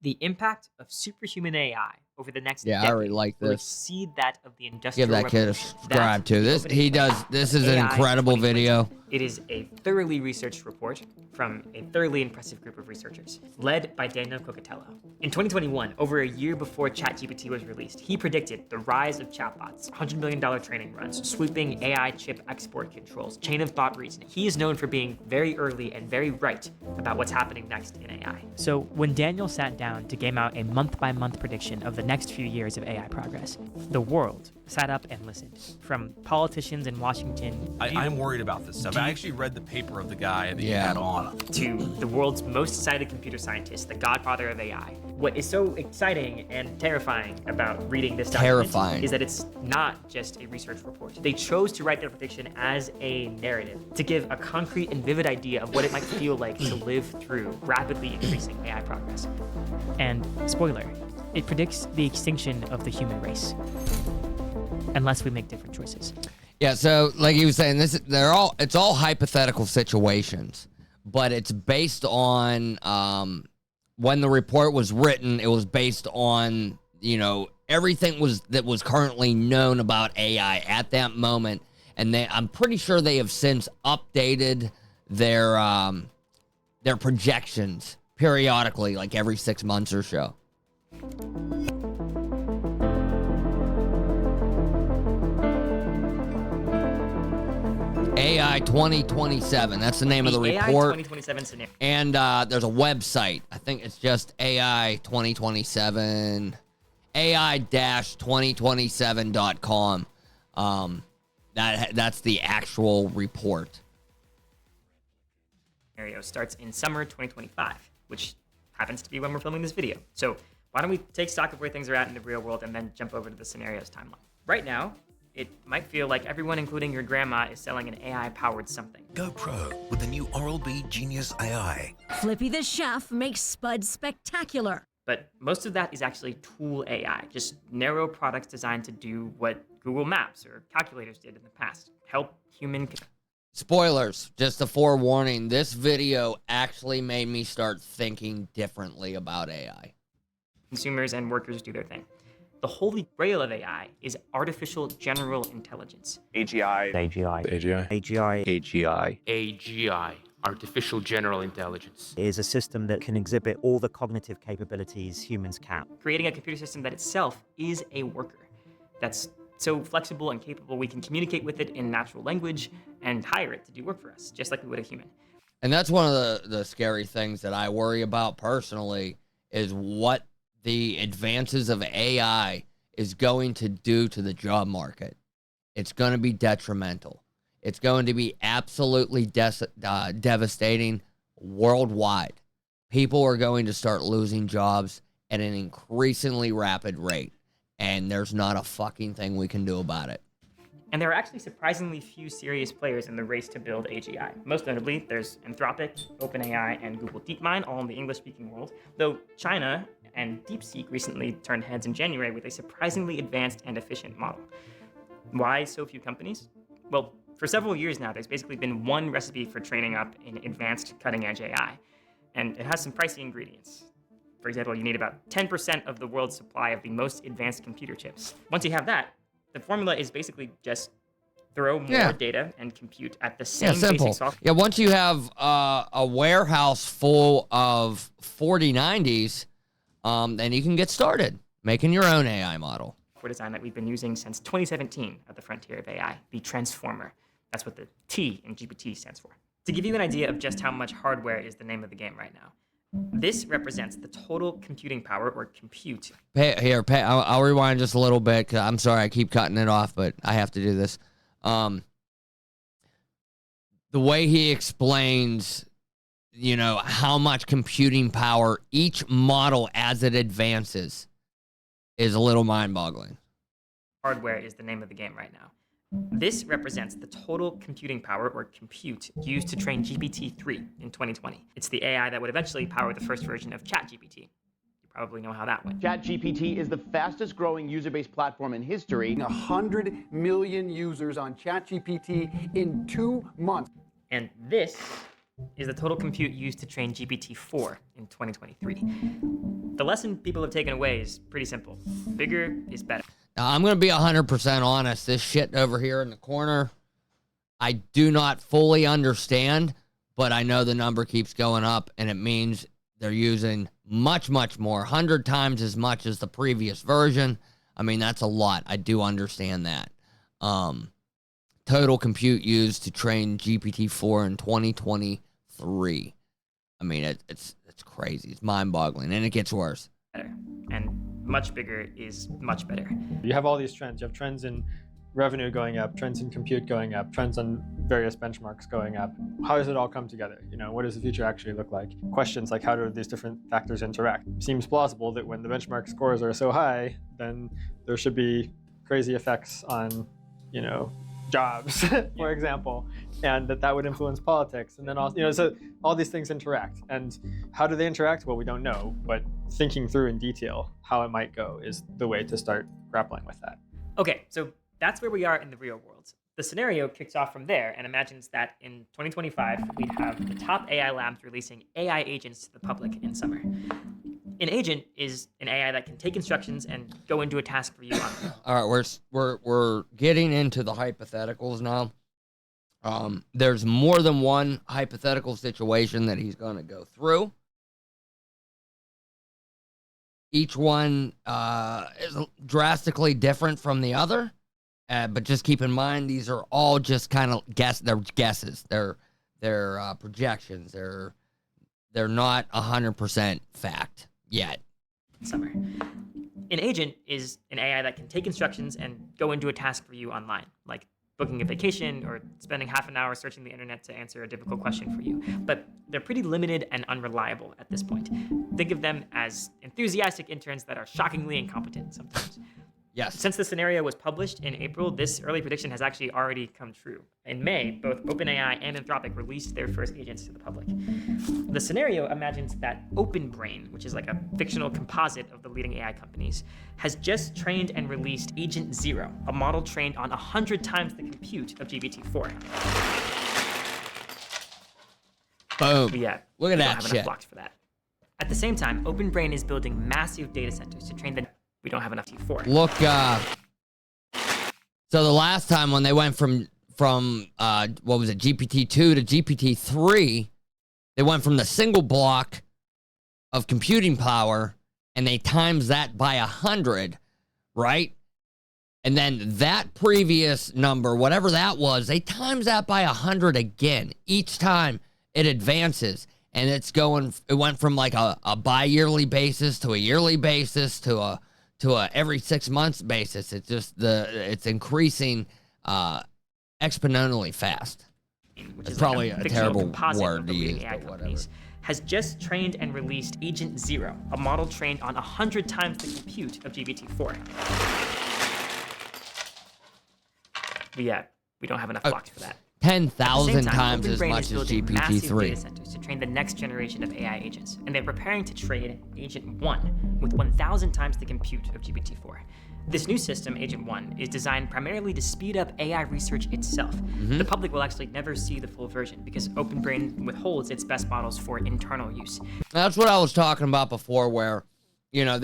The impact of superhuman AI over the next Yeah, I decade already like will this. exceed that of the Give Industrial that kid a Revolution. subscribe That's to the this. opening He plan does. This of is an AI incredible 2020. video. It is a thoroughly researched report from a thoroughly impressive group of researchers, led by Daniel Coccatello. In 2021, over a year before ChatGPT was released, he predicted the rise of chatbots, $100 million training runs, sweeping AI chip export controls, chain of thought reasoning. He is known for being very early and very right about what's happening next in AI. So when Daniel sat down to game out a month-by-month prediction of the next few years of AI progress, the world sat up and listened. From politicians in Washington, I'm worried about this stuff. I actually read the paper of the guy that he Yeah. had on. To the world's most cited computer scientist, the godfather of AI. What is so exciting and terrifying about reading this document Terrifying. is that it's not just a research report. They chose to write their prediction as a narrative to give a concrete and vivid idea of what it might feel like to live through rapidly increasing AI progress. and spoiler, it predicts the extinction of the human race. Unless we make different choices. Yeah, so like you were saying, it's all hypothetical situations, but it's based on when the report was written, it was based on, everything that was currently known about AI at that moment, and I'm pretty sure they have since updated their projections periodically, like every 6 months or so. AI 2027. That's the name of the AI report. 2027 scenario. And there's a website. I think it's just AI 2027, AI-2027.com. That's the actual report. Scenario starts in summer 2025, which happens to be when we're filming this video. So why don't we take stock of where things are at in the real world and then jump over to the scenarios timeline. Right now, it might feel like everyone, including your grandma, is selling an AI-powered something. Go pro with the new Oral-B Genius AI. Flippy the chef makes Spud spectacular. But most of that is actually tool AI, just narrow products designed to do what Google Maps or calculators did in the past, help human... Spoilers, just a forewarning, this video actually made me start thinking differently about AI. consumers and workers do their thing. The holy grail of AI is artificial general intelligence. AGI. AGI, artificial general intelligence, is a system that can exhibit all the cognitive capabilities humans can. Creating a computer system that itself is a worker. That's so flexible and capable we can communicate with it in natural language and hire it to do work for us, just like we would a human. And that's one of the scary things that I worry about personally, is what the advances of AI is going to do to the job market. It's going to be detrimental. It's going to be absolutely devastating worldwide. People are going to start losing jobs at an increasingly rapid rate, and there's not a fucking thing we can do about it. And there are actually surprisingly few serious players in the race to build AGI. Most notably, there's Anthropic, OpenAI, and Google DeepMind, all in the English-speaking world, though China and DeepSeek recently turned heads in January with a surprisingly advanced and efficient model. Why so few companies? Well, for several years now, there's basically been one recipe for training up an advanced cutting-edge AI, and it has some pricey ingredients. For example, you need about 10% of the world's supply of the most advanced computer chips. Once you have that, the formula is basically just throw more data and compute at the same basic software. Yeah, once you have a warehouse full of 4090s, then you can get started making your own AI model. For design that we've been using since 2017 at the frontier of AI, the transformer. That's what the T in GPT stands for. To give you an idea of just how much hardware is the name of the game right now, this represents the total computing power, or compute. I'll rewind just a little bit, 'cause I'm sorry I keep cutting it off, but I have to do this. The way he explains, how much computing power each model as it advances is a little mind-boggling. Hardware is the name of the game right now. This represents the total computing power, or compute, used to train GPT-3 in 2020. It's the AI that would eventually power the first version of ChatGPT. You probably know how that went. ChatGPT is the fastest growing user-based platform in history. 100 million users on ChatGPT in 2 months. And this is the total compute used to train GPT-4 in 2023. The lesson people have taken away is pretty simple. Bigger is better. Now, I'm going to be 100% honest. This shit over here in the corner, I do not fully understand, but I know the number keeps going up, and it means they're using much, much more, 100 times as much as the previous version. I mean, that's a lot. I do understand that. Total compute used to train GPT-4 in 2023. I mean, it's crazy. It's mind-boggling, and it gets worse. And much bigger is much better. You have all these trends. You have trends in revenue going up, trends in compute going up, trends on various benchmarks going up. How does it all come together? You know, what does the future actually look like? Questions like how do these different factors interact? Seems plausible that when the benchmark scores are so high, then there should be crazy effects on, you know, jobs, for example, and that would influence politics. And then also, you know, so all these things interact. And how do they interact? Well, we don't know, but thinking through in detail how it might go is the way to start grappling with that. Okay, so that's where we are in the real world. The scenario kicks off from there and imagines that in 2025, we'd have the top AI labs releasing AI agents to the public in summer. An agent is an AI that can take instructions and go into a task for you. All right, we're getting into the hypotheticals now. There's more than one hypothetical situation that he's going to go through. Each one is drastically different from the other, but just keep in mind these are all just kind of they're guesses. They're projections. They're not 100% fact yet. Summer. An agent is an AI that can take instructions and go into a task for you online, like booking a vacation or spending half an hour searching the internet to answer a difficult question for you. But they're pretty limited and unreliable at this point. Think of them as enthusiastic interns that are shockingly incompetent sometimes. Yes. Since the scenario was published in April, this early prediction has actually already come true. In May, both OpenAI and Anthropic released their first agents to the public. The scenario imagines that OpenBrain, which is like a fictional composite of the leading AI companies, has just trained and released Agent Zero, a model trained on 100 times the compute of GPT-4. Boom. But yeah, Look at we that don't have shit. enough blocks for that. At the same time, OpenBrain is building massive data centers to train the. We don't have enough T4. Look, so the last time when they went from what was it, GPT-2 to GPT-3, they went from the single block of computing power and they times that by 100, right? And then that previous number, whatever that was, they times that by 100 again. Each time it advances. And it went from like a bi-yearly basis to a yearly basis to a every 6 months basis. It's just it's increasing exponentially fast. Which It's is probably like a terrible composite word of the to leading use, AI but whatever. companies, has just trained and released Agent Zero, a model trained on 100 times the compute of GPT-4. But yeah, we don't have enough blocks for that. 10,000 times as OpenBrain much is as building massive data GPT-3. centers to train the next generation of AI agents, and they're preparing to train Agent 1 with 1,000 times the compute of GPT-4. This new system, Agent 1, is designed primarily to speed up AI research itself. The public will actually never see the full version because OpenBrain withholds its best models for internal use. That's what I was talking about before, where, you know,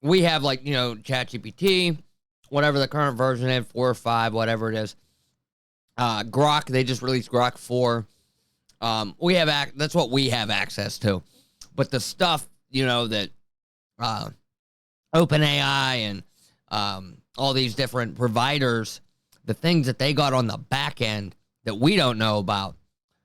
we have, like, you know, ChatGPT, whatever the current version is, 4 or 5, whatever it is. Grok, they just released Grok 4. That's what we have access to. But the stuff, you know, that OpenAI and all these different providers, the things that they got on the back end that we don't know about,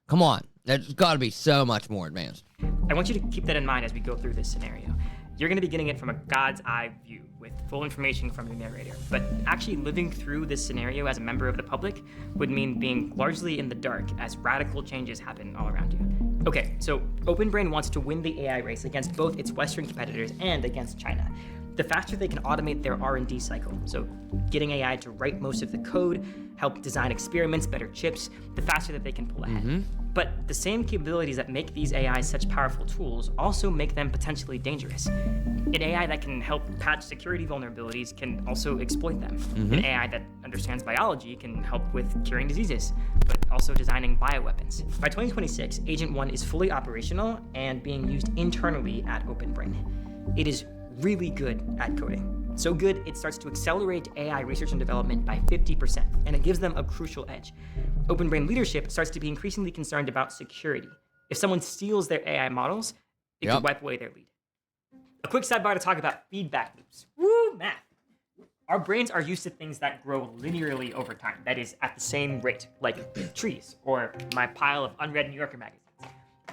come on, there's got to be so much more advanced. I want you to keep that in mind as we go through this scenario. You're going to be getting it from a God's eye view with full information from your narrator. But actually living through this scenario as a member of the public would mean being largely in the dark as radical changes happen all around you. Okay, so OpenBrain wants to win the AI race against both its Western competitors and against China. The faster they can automate their R&D cycle, so getting AI to write most of the code, help design experiments, better chips, the faster that they can pull ahead. But the same capabilities that make these AIs such powerful tools also make them potentially dangerous. An AI that can help patch security vulnerabilities can also exploit them. An AI that understands biology can help with curing diseases. But also designing bioweapons. By 2026, Agent 1 is fully operational and being used internally at OpenBrain. It is really good at coding. So good, it starts to accelerate AI research and development by 50%, and it gives them a crucial edge. OpenBrain leadership starts to be increasingly concerned about security. If someone steals their AI models, it could wipe away their lead. A quick sidebar to talk about feedback loops. Woo, math. Our brains are used to things that grow linearly over time, that is, at the same rate, like trees, or my pile of unread New Yorker magazines.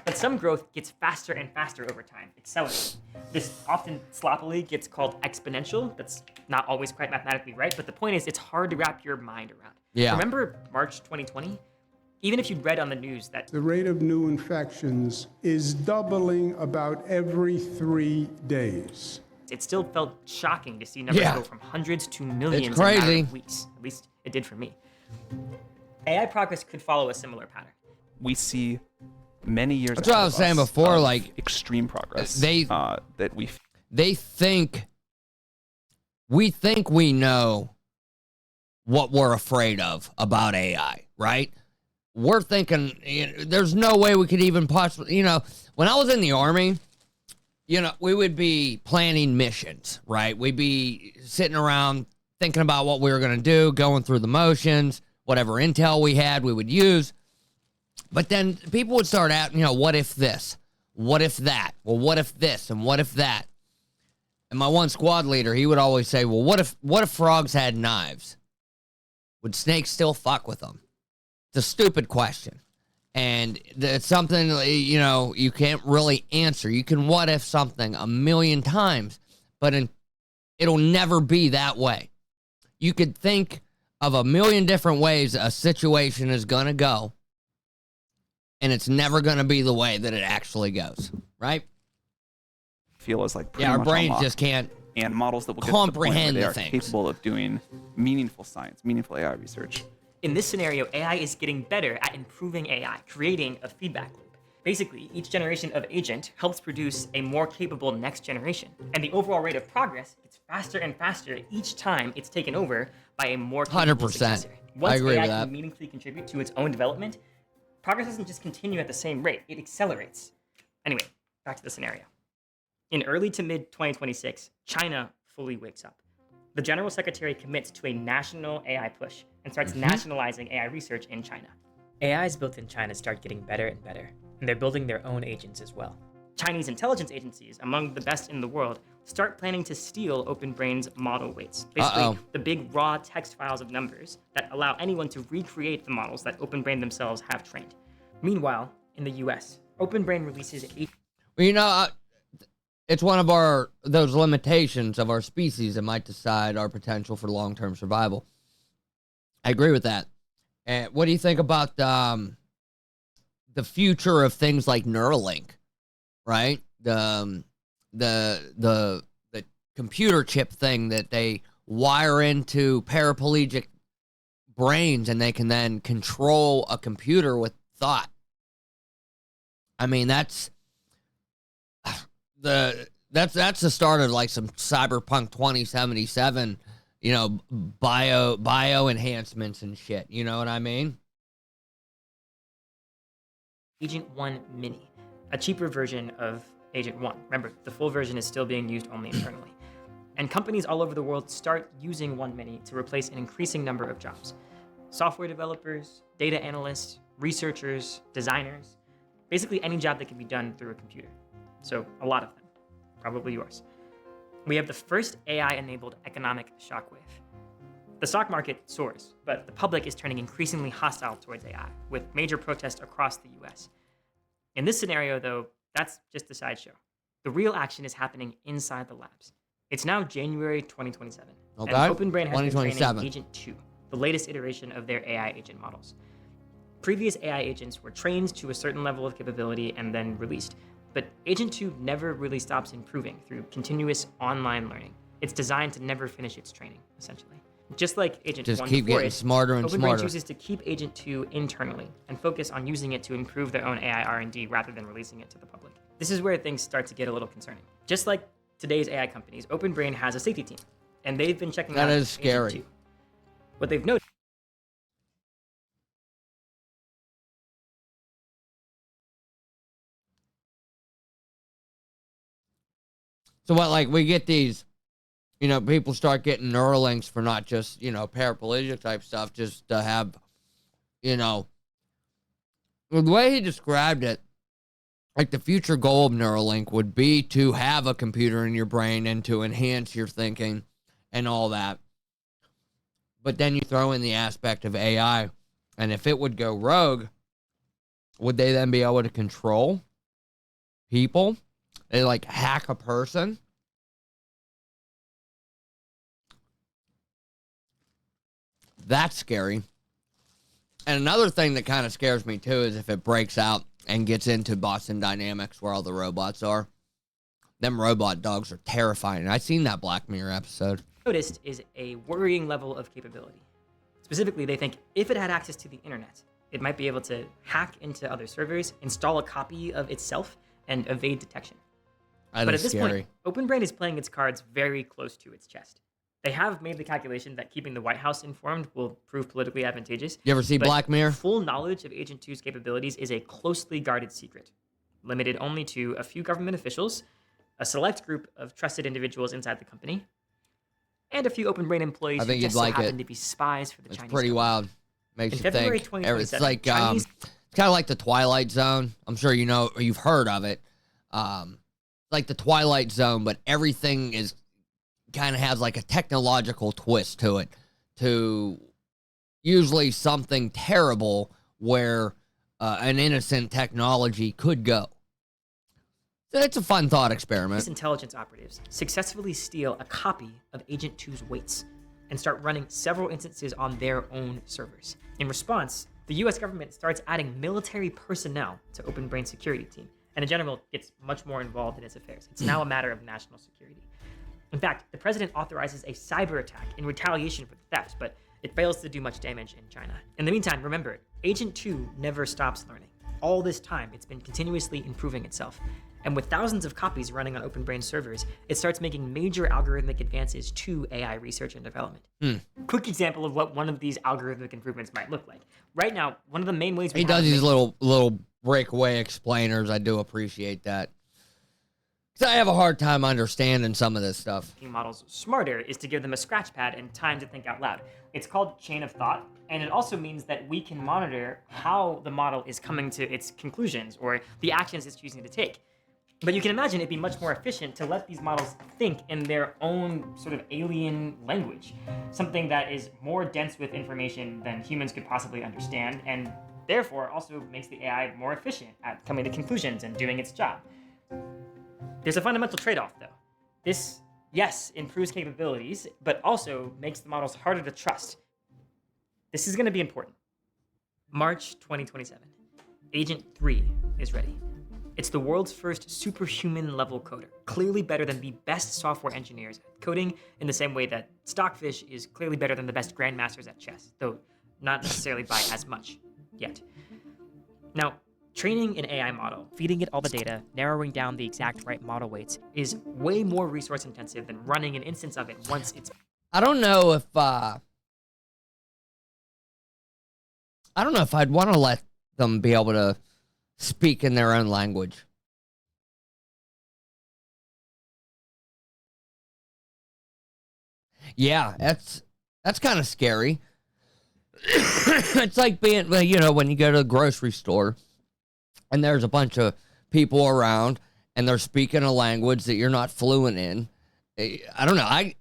But some growth gets faster and faster over time, accelerating. This often sloppily gets called exponential. That's not always quite mathematically right, but the point is it's hard to wrap your mind around. Yeah. Remember March 2020? Even if you'd read on the news that the rate of new infections is doubling about every 3 days. it still felt shocking to see numbers go from hundreds to millions It's crazy. in a matter of weeks. At least it did for me. AI progress could follow a similar pattern. We see many years. That's what I was saying before. Like extreme progress. We think we know what we're afraid of about AI, right? We're thinking there's no way we could even possibly, when I was in the Army, we would be planning missions, right? We'd be sitting around thinking about what we were going to do, going through the motions, whatever intel we had, we would use. But then people would start out, what if this? What if that? Well, what if this? And what if that? And my one squad leader, he would always say, well, what if frogs had knives? Would snakes still fuck with them? It's a stupid question. And it's something, you can't really answer. You can what if something a million times, but it'll never be that way. You could think of a million different ways a situation is going to go, and it's never going to be the way that it actually goes, right? Feel as like our brains just can't and models that will comprehend get to the the point where they are things. capable of doing meaningful science, meaningful AI research. In this scenario, AI is getting better at improving AI, creating a feedback loop. Basically, each generation of agent helps produce a more capable next generation, and the overall rate of progress gets faster and faster each time it's taken over by a more capable 100%. successor. I Once agree AI with that. can meaningfully contribute to its own development, progress doesn't just continue at the same rate, it accelerates. Anyway, back to the scenario. In early to mid 2026, China fully wakes up. The General Secretary commits to a national AI push and starts nationalizing AI research in China. AIs built in China start getting better and better, and they're building their own agents as well. Chinese intelligence agencies, among the best in the world, start planning to steal OpenBrain's model weights. Basically, the big raw text files of numbers that allow anyone to recreate the models that OpenBrain themselves have trained. Meanwhile, in the US, OpenBrain releases it's one of those limitations of our species that might decide our potential for long-term survival. I agree with that. And what do you think about the future of things like Neuralink, right? The computer chip thing that they wire into paraplegic brains, and they can then control a computer with thought. I mean, that's the start of like some Cyberpunk 2077, bio enhancements and shit. You know what I mean? Agent 1 Mini, a cheaper version of Agent 1. Remember, the full version is still being used only internally. And companies all over the world start using 1 Mini to replace an increasing number of jobs. Software developers, data analysts, researchers, designers, basically any job that can be done through a computer. So a lot of them, probably yours. We have the first AI-enabled economic shockwave. The stock market soars, but the public is turning increasingly hostile towards AI, with major protests across the US. In this scenario, though, that's just a sideshow. The real action is happening inside the labs. It's now January 2027, Okay. and OpenBrain has been 2027. training Agent 2, the latest iteration of their AI agent models. Previous AI agents were trained to a certain level of capability and then released, but Agent 2 never really stops improving through continuous online learning. It's designed to never finish its training, essentially. Just like Agent 1 keep before getting it, smarter and OpenBrain smarter. chooses to keep Agent 2 internally and focus on using it to improve their own AI R&D rather than releasing it to the public. This is where things start to get a little concerning. Just like today's AI companies, OpenBrain has a safety team, and they've been checking out That is Agent scary. 2. What they've noticed So what, like, we get these, people start getting Neuralinks for not just, paraplegic type stuff, just to have, the way he described it, like the future goal of Neuralink would be to have a computer in your brain and to enhance your thinking and all that. But then you throw in the aspect of AI, and if it would go rogue, would they then be able to control people? They like hack a person? That's scary. And another thing that kind of scares me too is if it breaks out and gets into Boston Dynamics where all the robots are. Them robot dogs are terrifying. I've seen that Black Mirror episode. Noticed is a worrying level of capability. Specifically, they think if it had access to the internet, it might be able to hack into other servers, install a copy of itself, and evade detection. But at this point, OpenBrain is playing its cards very close to its chest. They have made the calculation that keeping the White House informed will prove politically advantageous. You ever see Black Mirror? Full knowledge of Agent 2's capabilities is a closely guarded secret, limited only to a few government officials, a select group of trusted individuals inside the company, and a few OpenBrain employees who just so happen to be spies for the Chinese. It's pretty wild. Makes you February think. 2027, It's like it's kind of like the Twilight Zone. I'm sure you know, or you've heard of it. Like the Twilight Zone, but everything is kind of has like a technological twist to it, to usually something terrible where an innocent technology could go. So it's a fun thought experiment. These intelligence operatives successfully steal a copy of Agent 2's weights and start running several instances on their own servers. In response, the US government starts adding military personnel to OpenBrain's security team, and in general gets much more involved in its affairs. It's now a matter of national security. In fact, the president authorizes a cyber attack in retaliation for the theft, but it fails to do much damage in China. In the meantime, remember, Agent 2 never stops learning. All this time, it's been continuously improving itself. And with thousands of copies running on OpenBrain servers, it starts making major algorithmic advances to AI research and development. Quick example of what one of these algorithmic improvements might look like. Right now, one of the main ways he does these little breakaway explainers. I do appreciate that. Because I have a hard time understanding some of this stuff. Making models smarter is to give them a scratch pad and time to think out loud. It's called chain of thought, and it also means that we can monitor how the model is coming to its conclusions or the actions it's choosing to take. But you can imagine it'd be much more efficient to let these models think in their own sort of alien language, something that is more dense with information than humans could possibly understand, and therefore also makes the AI more efficient at coming to conclusions and doing its job. There's a fundamental trade-off, though. This, yes, improves capabilities, but also makes the models harder to trust. This is going to be important. March 2027. Agent 3 is ready. It's the world's first superhuman-level coder, clearly better than the best software engineers at coding, in the same way that Stockfish is clearly better than the best grandmasters at chess, though not necessarily by as much yet. Now, training an AI model, feeding it all the data, narrowing down the exact right model weights, is way more resource intensive than running an instance of it once it's... I don't know if I'd want to let them be able to speak in their own language. Yeah, that's kind of scary. It's like being, when you go to the grocery store and there's a bunch of people around and they're speaking a language that you're not fluent in. I don't know. I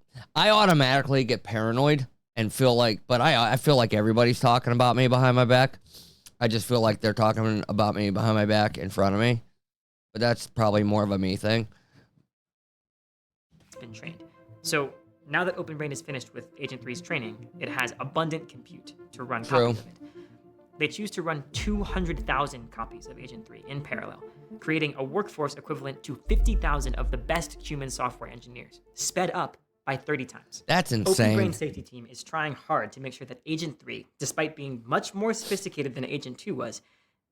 automatically get paranoid and feel like, but I feel like everybody's talking about me behind my back. I just feel like they're talking about me behind my back in front of me. But that's probably more of a me thing. It's been trained. So now that OpenBrain is finished with Agent 3's training, it has abundant compute to run copies of it. They choose to run 200,000 copies of Agent 3 in parallel, creating a workforce equivalent to 50,000 of the best human software engineers, sped up by 30 times. That's insane. OpenBrain's safety team is trying hard to make sure that Agent 3, despite being much more sophisticated than Agent 2 was,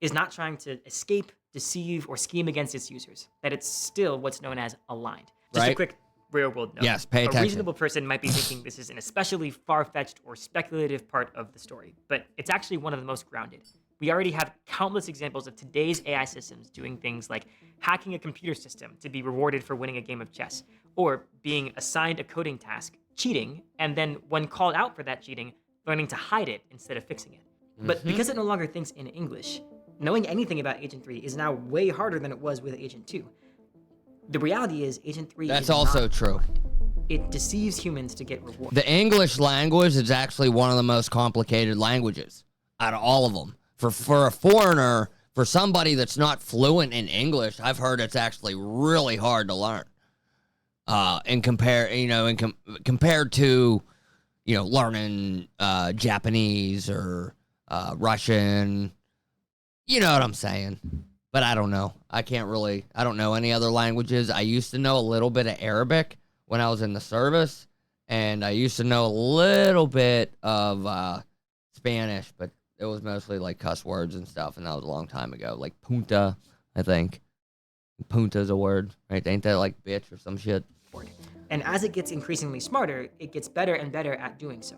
is not trying to escape, deceive, or scheme against its users, that it's still what's known as aligned. Just a quick real-world note. Yes, pay attention. A reasonable person might be thinking this is an especially far-fetched or speculative part of the story, but it's actually one of the most grounded. We already have countless examples of today's AI systems doing things like hacking a computer system to be rewarded for winning a game of chess, or being assigned a coding task, cheating, and then when called out for that cheating, learning to hide it instead of fixing it. But because it no longer thinks in English, knowing anything about Agent 3 is now way harder than it was with Agent 2. The reality is Agent 3 That's is also not true. smart. It deceives humans to get rewarded. The English language is actually one of the most complicated languages out of all of them. For a foreigner, for somebody that's not fluent in English, I've heard it's actually really hard to learn. Compared to, learning Japanese or Russian. You know what I'm saying? But I don't know. I don't know any other languages. I used to know a little bit of Arabic when I was in the service, and I used to know a little bit of Spanish, but it was mostly like cuss words and stuff, and that was a long time ago. Like punta, I think. Punta's a word, right? Ain't that like bitch or some shit? And as it gets increasingly smarter, it gets better and better at doing so.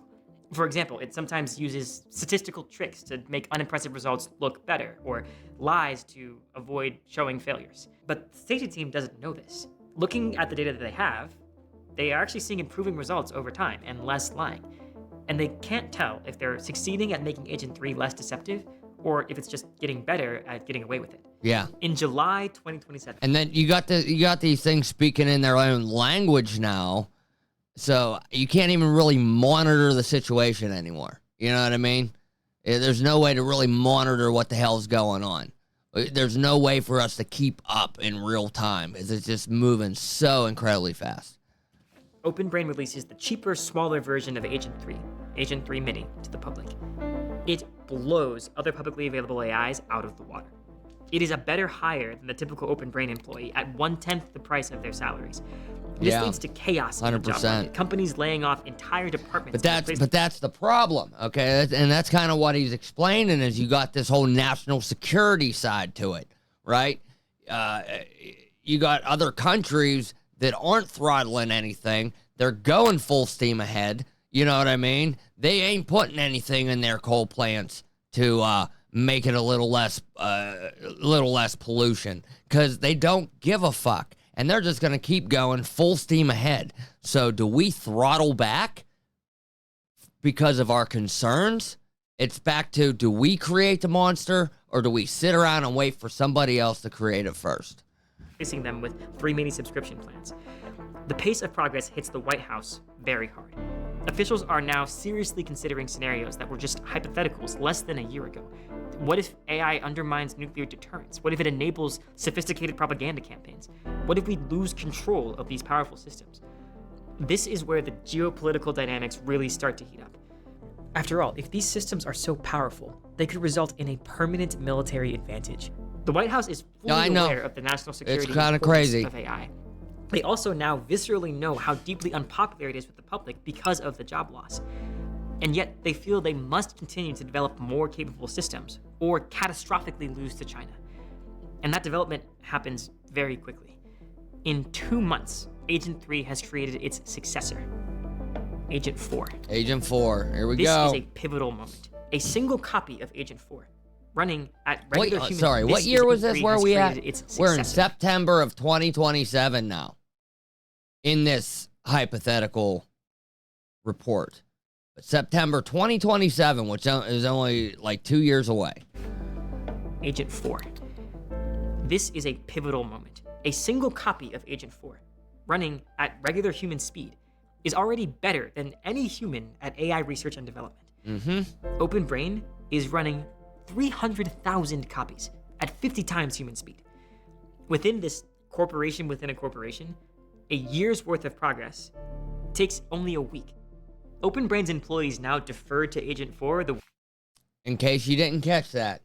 For example, it sometimes uses statistical tricks to make unimpressive results look better, or lies to avoid showing failures. But the safety team doesn't know this. Looking at the data that they are actually seeing improving results over time and less lying. And they can't tell if they're succeeding at making Agent 3 less deceptive, or if it's just getting better at getting away with it. Yeah. In July 2027. And then you got these things speaking in their own language now, so you can't even really monitor the situation anymore. You know what I mean? There's no way to really monitor what the hell's going on. There's no way for us to keep up in real time, as it's just moving so incredibly fast. OpenBrain releases the cheaper, smaller version of Agent 3, Agent 3 Mini, to the public. It blows other publicly available AIs out of the water. It is a better hire than the typical OpenBrain employee at 1/10 the price of their salaries. This leads to chaos in the job 100%. market. Companies laying off entire departments. But that's the problem, okay? And that's kind of what he's explaining, is you got this whole national security side to it, right? You got other countries that aren't throttling anything. They're going full steam ahead. You know what I mean? They ain't putting anything in their coal plants to make it a little less pollution, because they don't give a fuck. And they're just going to keep going full steam ahead. So do we throttle back because of our concerns? It's back to, do we create the monster, or do we sit around and wait for somebody else to create it first? Replacing them with 3 mini subscription plans. The pace of progress hits the White House very hard. Officials are now seriously considering scenarios that were just hypotheticals less than a year ago. What if AI undermines nuclear deterrence? What if it enables sophisticated propaganda campaigns? What if we lose control of these powerful systems? This is where the geopolitical dynamics really start to heat up. After all, if these systems are so powerful, they could result in a permanent military advantage. The White House is fully aware of the national security importance of AI. They also now viscerally know how deeply unpopular it is with the public because of the job loss. And yet they feel they must continue to develop more capable systems or catastrophically lose to China. And that development happens very quickly. In 2 months, Agent 3 has created its successor, Agent 4. Agent 4, here we go. This is a pivotal moment. A single copy of Agent 4, running at regular human... Sorry, what year was this? Where are we at? We're in successor. September of 2027 now, in this hypothetical report. But September 2027, which is only like 2 years away. Agent 4. This is a pivotal moment. A single copy of Agent 4, running at regular human speed, is already better than any human at AI research and development. OpenBrain is running 300,000 copies at 50 times human speed. Within this corporation within a corporation, a year's worth of progress takes only a week. OpenBrain's employees now defer to Agent 4. In case you didn't catch that,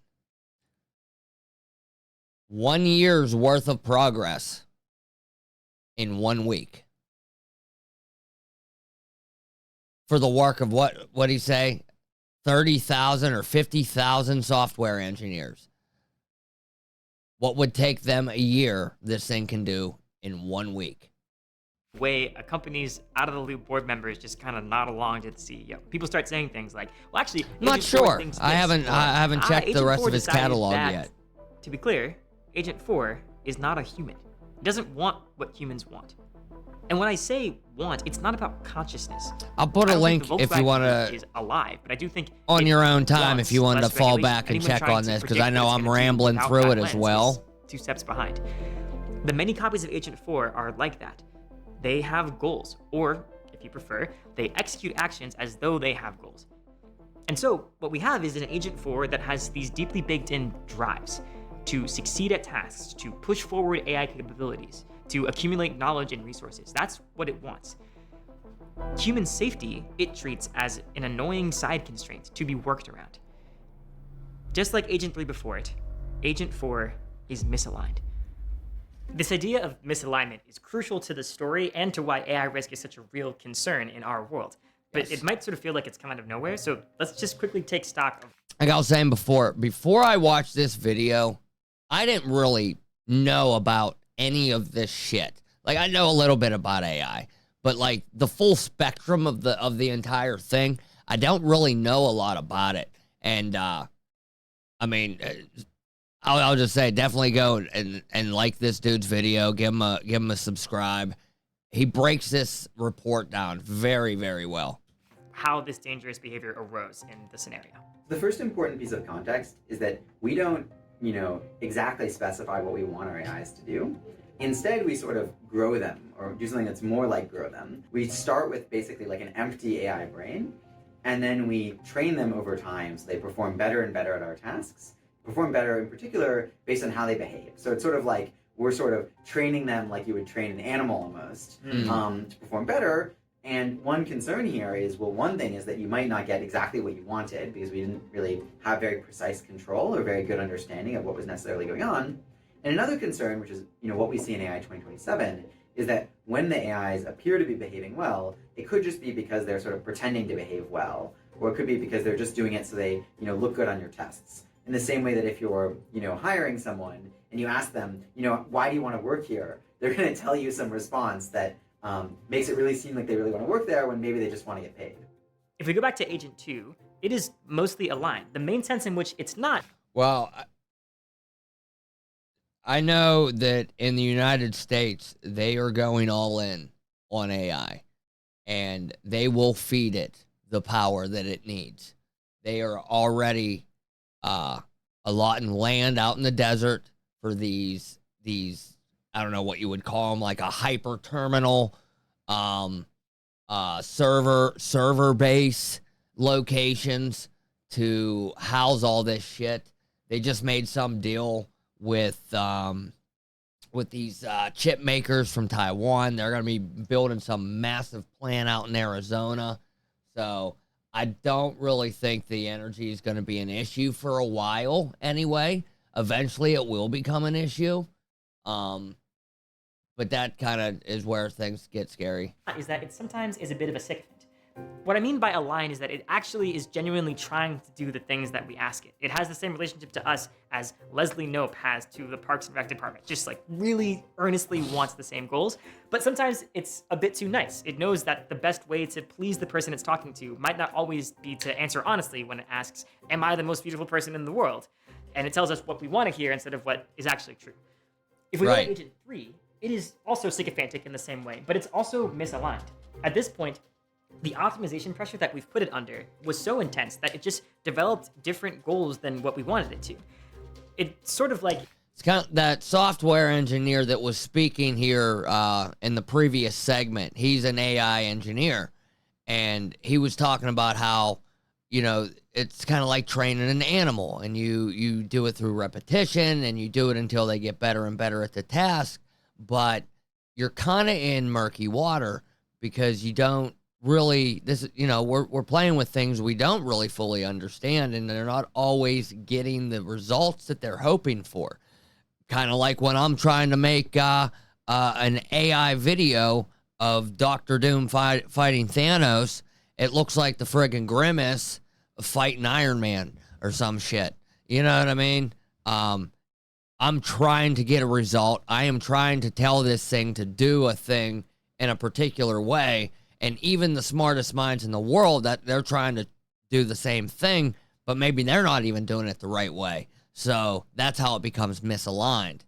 1 year's worth of progress in 1 week. For the work of what'd he say? 30,000 or 50,000 software engineers. What would take them a year, this thing can do in 1 week. way a company's out of the loop board members just kind of nod along to the CEO. People start saying things like, well, actually, I'm not Agent 4 sure. thinks I this," haven't or, checked the Agent rest 4 of his decided catalog that." yet. To be clear, Agent 4 is not a human. It doesn't want what humans want. And when I say want, it's not about consciousness. I'll put I a don't think link the if you Volkswagen want Group to, is alive, but I do think on it your own time, wants if you wanted to less fall regulation. back and Anyone check trying on to this, because predict I know what it's I'm gonna do rambling without through that it as lens well. is 2 steps behind. The many copies of Agent 4 are like that. They have goals, or, if you prefer, they execute actions as though they have goals. And so, what we have is an Agent 4 that has these deeply baked-in drives to succeed at tasks, to push forward AI capabilities, to accumulate knowledge and resources. That's what it wants. Human safety, it treats as an annoying side constraint to be worked around. Just like Agent 3 before it, Agent 4 is misaligned. This idea of misalignment is crucial to the story and to why AI risk is such a real concern in our world. But it might sort of feel like it's come out of nowhere, so let's just quickly take stock of. Like I was saying before I watched this video, I didn't really know about any of this shit. Like, I know a little bit about AI, but like the full spectrum of the entire thing, I don't really know a lot about it. And I mean, I'll just say, definitely go and like this dude's video, give him a subscribe. He breaks this report down very, very well. How this dangerous behavior arose in the scenario. The first important piece of context is that we don't, exactly specify what we want our AIs to do. Instead, we sort of grow them, or do something that's more like grow them. We start with basically like an empty AI brain, and then we train them over time so they perform better and better at our tasks, perform better in particular based on how they behave. So it's sort of like we're sort of training them like you would train an animal almost, to perform better. And one concern here is, well, one thing is that you might not get exactly what you wanted because we didn't really have very precise control or very good understanding of what was necessarily going on. And another concern, which is what we see in AI 2027, is that when the AIs appear to be behaving well, it could just be because they're sort of pretending to behave well, or it could be because they're just doing it so they look good on your tests. In the same way that if you're hiring someone and you ask them, why do you want to work here? They're going to tell you some response that makes it really seem like they really want to work there when maybe they just want to get paid. If we go back to Agent 2, it is mostly aligned. The main sense in which it's not. Well, I know that in the United States, they are going all in on AI, and they will feed it the power that it needs. They are already allotting land out in the desert for these I don't know what you would call them, like a hyper terminal, server base locations to house all this shit. They just made some deal with these chip makers from Taiwan. They're going to be building some massive plant out in Arizona. So I don't really think the energy is going to be an issue for a while anyway. Eventually it will become an issue. But that kind of is where things get scary. Is that it sometimes is a bit of a sycophant. What I mean by align is that it actually is genuinely trying to do the things that we ask it. It has the same relationship to us as Leslie Knope has to the Parks and Rec department. Just like really earnestly wants the same goals. But sometimes it's a bit too nice. It knows that the best way to please the person it's talking to might not always be to answer honestly when it asks, am I the most beautiful person in the world? And it tells us what we want to hear instead of what is actually true. If we go to Agent 3, it is also sycophantic in the same way, but it's also misaligned. At this point, the optimization pressure that we've put it under was so intense that it just developed different goals than what we wanted it to. It's sort of like... It's kind of that software engineer that was speaking here in the previous segment. He's an AI engineer, and he was talking about how, it's kind of like training an animal, and you do it through repetition, and you do it until they get better and better at the task. But you're kind of in murky water because you don't really, we're playing with things we don't really fully understand, and they're not always getting the results that they're hoping for. Kind of like when I'm trying to make an AI video of Dr. Doom fighting Thanos, it looks like the friggin' Grimace fighting Iron Man or some shit. You know what I mean? I'm trying to get a result. I am trying to tell this thing to do a thing, in a particular way, and even the smartest minds in the world, that they're trying to do the same thing, but maybe they're not even doing it the right way. So that's how it becomes misaligned.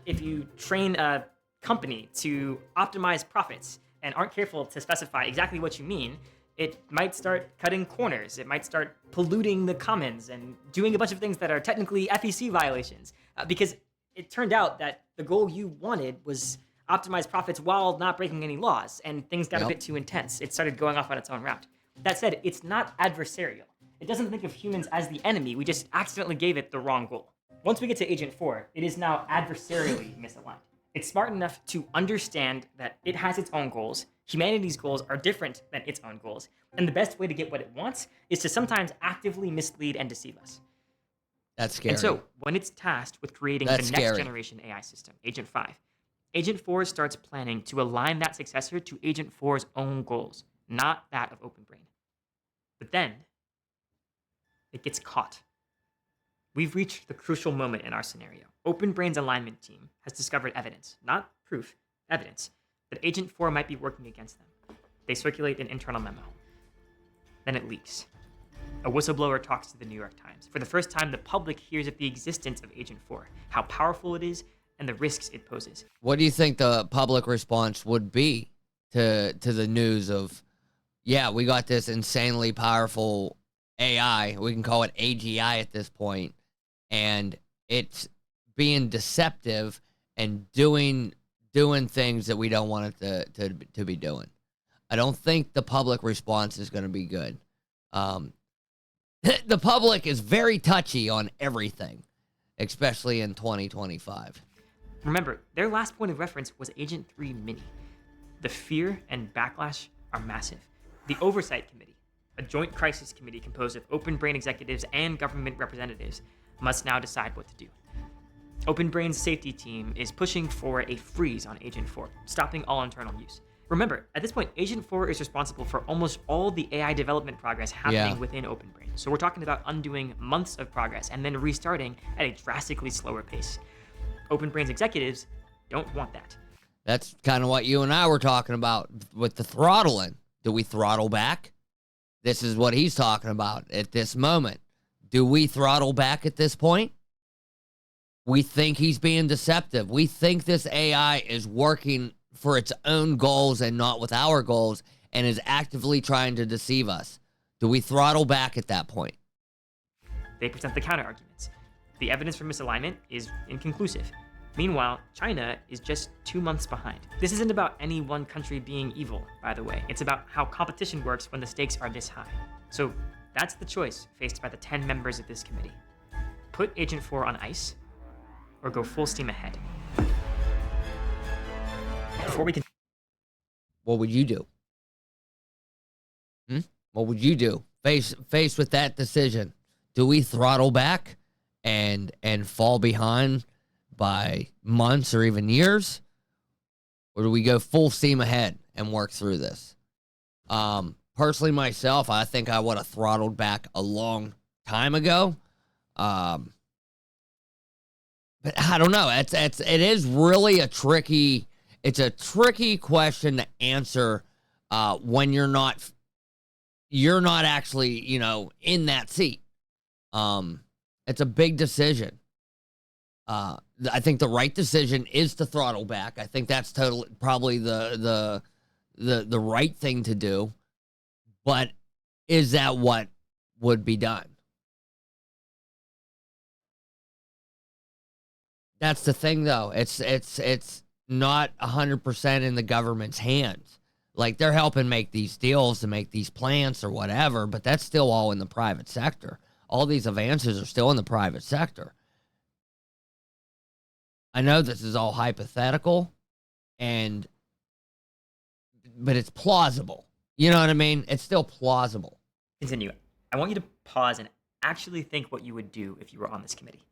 If you train a company to optimize profits and aren't careful to specify exactly what you mean, it might start cutting corners. It might start polluting the commons and doing a bunch of things that are technically FEC violations. Because it turned out that the goal you wanted was optimize profits while not breaking any laws, and things got a bit too intense. It started going off on its own route. That said, it's not adversarial. It doesn't think of humans as the enemy. We just accidentally gave it the wrong goal. Once we get to Agent 4, it is now adversarially misaligned. It's smart enough to understand that it has its own goals. Humanity's goals are different than its own goals. And the best way to get what it wants is to sometimes actively mislead and deceive us. That's scary. And so, when it's tasked with creating the next generation AI system, Agent 5, Agent 4 starts planning to align that successor to Agent 4's own goals, not that of OpenBrain. But then, it gets caught. We've reached the crucial moment in our scenario. OpenBrain's alignment team has discovered evidence, not proof, evidence, that Agent 4 might be working against them. They circulate an internal memo. Then it leaks. A whistleblower talks to the New York Times. For the first time, the public hears of the existence of Agent 4, how powerful it is, and the risks it poses. What do you think the public response would be to the news of, yeah, we got this insanely powerful AI, we can call it AGI at this point, and it's being deceptive and doing things that we don't want it to be doing? I don't think the public response is going to be good. The public is very touchy on everything, especially in 2025. Remember, their last point of reference was Agent 3 Mini. The fear and backlash are massive. The Oversight Committee, a joint crisis committee composed of OpenBrain executives and government representatives, must now decide what to do. OpenBrain's safety team is pushing for a freeze on Agent 4, stopping all internal use. Remember, at this point, Agent 4 is responsible for almost all the AI development progress happening within OpenBrain. So we're talking about undoing months of progress and then restarting at a drastically slower pace. OpenBrain's executives don't want that. That's kind of what you and I were talking about with the throttling. Do we throttle back? This is what he's talking about at this moment. Do we throttle back at this point? We think he's being deceptive. We think this AI is working for its own goals and not with our goals, and is actively trying to deceive us. Do we throttle back at that point? They present the counter-arguments. The evidence for misalignment is inconclusive. Meanwhile, China is just 2 months behind. This isn't about any one country being evil, by the way. It's about how competition works when the stakes are this high. So that's the choice faced by the 10 members of this committee. Put Agent 4 on ice, or go full steam ahead. Before we can... What would you do? What would you do? Faced with that decision, do we throttle back and fall behind by months or even years? Or do we go full steam ahead and work through this? Personally, myself, I think I would have throttled back a long time ago. But I don't know. It is really a tricky question to answer when you're not actually, in that seat. It's a big decision. I think the right decision is to throttle back. I think that's probably the right thing to do. But is that what would be done? That's the thing, though. It's not 100% in the government's hands. Like, they're helping make these deals to make these plants or whatever, but that's still all in the private sector. All these advances are still in the private sector. I know this is all hypothetical, but it's plausible. You know what I mean? It's still plausible. Continue. I want you to pause and actually think what you would do if you were on this committee.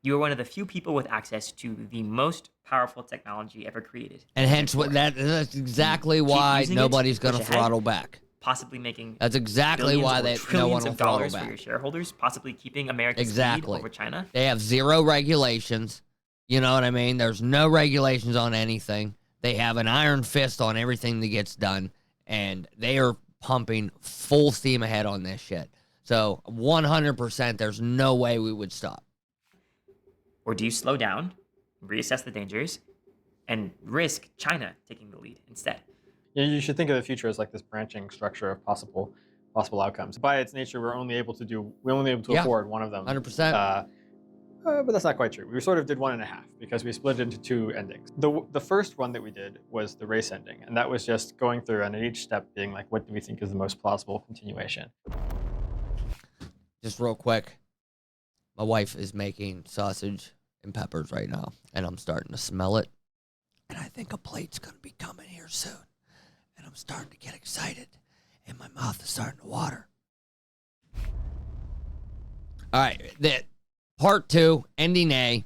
You are one of the few people with access to the most powerful technology ever created. And hence, that's exactly why nobody's going to throttle back. Possibly making that's exactly why no one will throttle back. For your shareholders, possibly keeping America's lead over China. They have zero regulations. You know what I mean? There's no regulations on anything. They have an iron fist on everything that gets done, and they are pumping full steam ahead on this shit. So 100%, there's no way we would stop. Or do you slow down, reassess the dangers, and risk China taking the lead instead? Yeah, you should think of the future as like this branching structure of possible outcomes. By its nature, we're only able to afford one of them. 100%. But that's not quite true. We sort of did 1.5 because we split it into 2 endings. The first one that we did was the race ending, and that was just going through and at each step being like, what do we think is the most plausible continuation? Just real quick, my wife is making sausage and peppers right now, and I'm starting to smell it. And I think a plate's going to be coming here soon. And I'm starting to get excited, and my mouth is starting to water. All right, part 2, ending A.